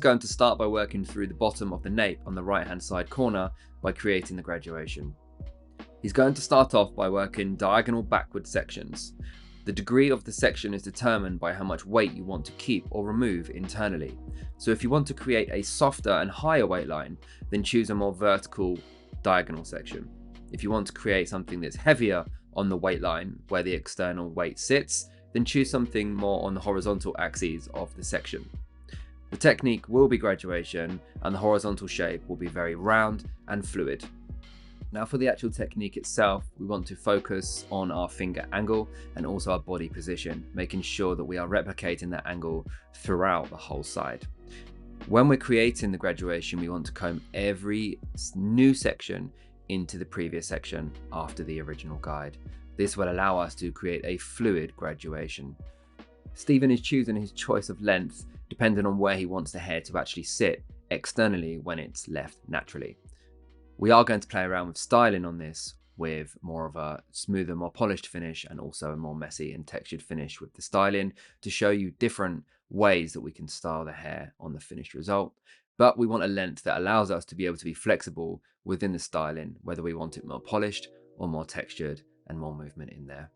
going to start by working through the bottom of the nape on the right hand side corner by creating the graduation. He's going to start off by working diagonal backward sections. The degree of the section is determined by how much weight you want to keep or remove internally. So if you want to create a softer and higher weight line, then choose a more vertical diagonal section. If you want to create something that's heavier on the weight line where the external weight sits, then choose something more on the horizontal axes of the section. The technique will be graduation, and the horizontal shape will be very round and fluid. Now for the actual technique itself, we want to focus on our finger angle and also our body position, making sure that we are replicating that angle throughout the whole side. When we're creating the graduation, we want to comb every new section into the previous section after the original guide. This will allow us to create a fluid graduation. Stephen is choosing his choice of length depending on where he wants the hair to actually sit externally when it's left naturally. We are going to play around with styling on this with more of a smoother, more polished finish, and also a more messy and textured finish with the styling to show you different ways that we can style the hair on the finished result. But we want a length that allows us to be able to be flexible within the styling, whether we want it more polished or more textured and more movement in there.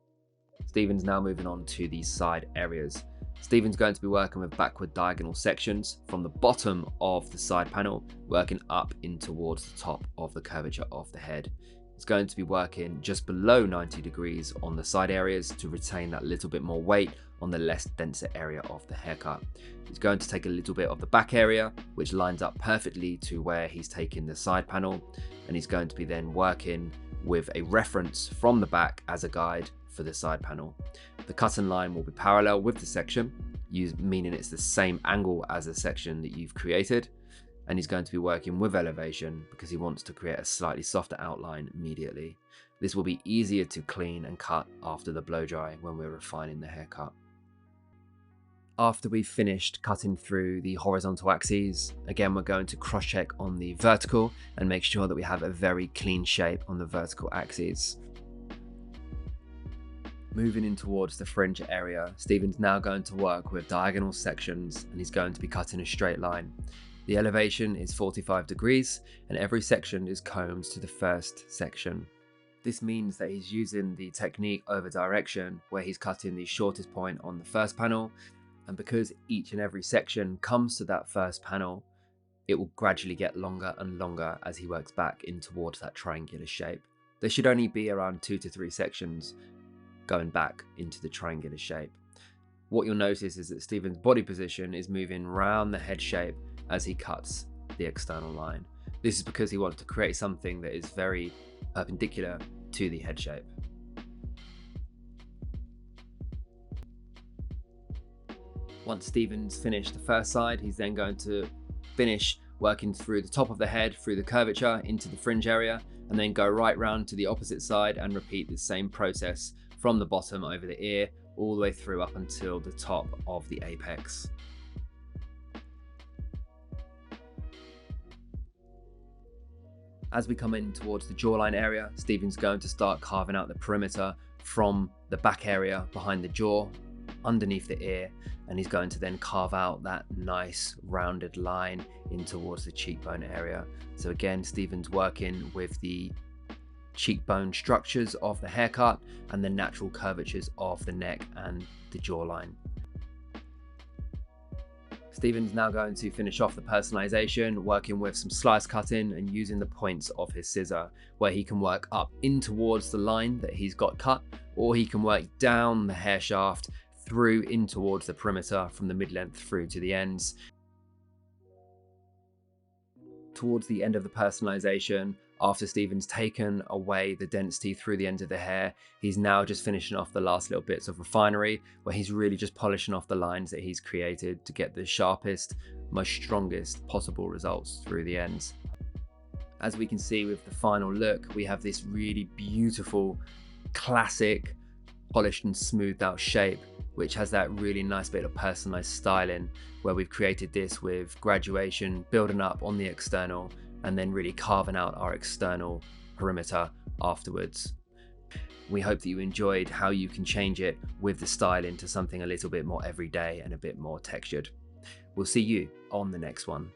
Stephen's now moving on to the side areas. Stephen's going to be working with backward diagonal sections from the bottom of the side panel, working up in towards the top of the curvature of the head. It's going to be working just below 90 degrees on the side areas to retain that little bit more weight on the less denser area of the haircut. He's going to take a little bit of the back area, which lines up perfectly to where he's taking the side panel, and he's going to be then working with a reference from the back as a guide for the side panel. The cutting line will be parallel with the section, meaning it's the same angle as the section that you've created, and he's going to be working with elevation because he wants to create a slightly softer outline immediately. This will be easier to clean and cut after the blow dry when we're refining the haircut. After we've finished cutting through the horizontal axes, again we're going to cross check on the vertical and make sure that we have a very clean shape on the vertical axes. Moving in towards the fringe area, Stephen's now going to work with diagonal sections and he's going to be cutting a straight line. The elevation is 45 degrees and every section is combed to the first section. This means that he's using the technique over direction where he's cutting the shortest point on the first panel, and because each and every section comes to that first panel, it will gradually get longer and longer as he works back in towards that triangular shape. There should only be around 2 to 3 sections going back into the triangular shape. What you'll notice is that Stephen's body position is moving around the head shape as he cuts the external line. This is because he wants to create something that is very perpendicular to the head shape. Once Stephen's finished the first side, he's then going to finish working through the top of the head, through the curvature into the fringe area, and then go right round to the opposite side and repeat the same process from the bottom over the ear all the way through up until the top of the apex. As we come in towards the jawline area, Stephen's going to start carving out the perimeter from the back area behind the jaw, underneath the ear, and he's going to then carve out that nice rounded line in towards the cheekbone area. So again, Stephen's working with the cheekbone structures of the haircut and the natural curvatures of the neck and the jawline. Stephen's now going to finish off the personalization, working with some slice cutting and using the points of his scissor, where he can work up in towards the line that he's got cut, or he can work down the hair shaft through in towards the perimeter from the mid-length through to the ends. Towards the end of the personalization, after Stephen's taken away the density through the end of the hair, he's now just finishing off the last little bits of refinery, where he's really just polishing off the lines that he's created to get the sharpest, most strongest possible results through the ends. As we can see with the final look, we have this really beautiful, classic, polished and smoothed out shape, which has that really nice bit of personalized styling, where we've created this with graduation, building up on the external, and then really carving out our external perimeter afterwards. We hope that you enjoyed how you can change it with the styling to something a little bit more everyday and a bit more textured. We'll see you on the next one.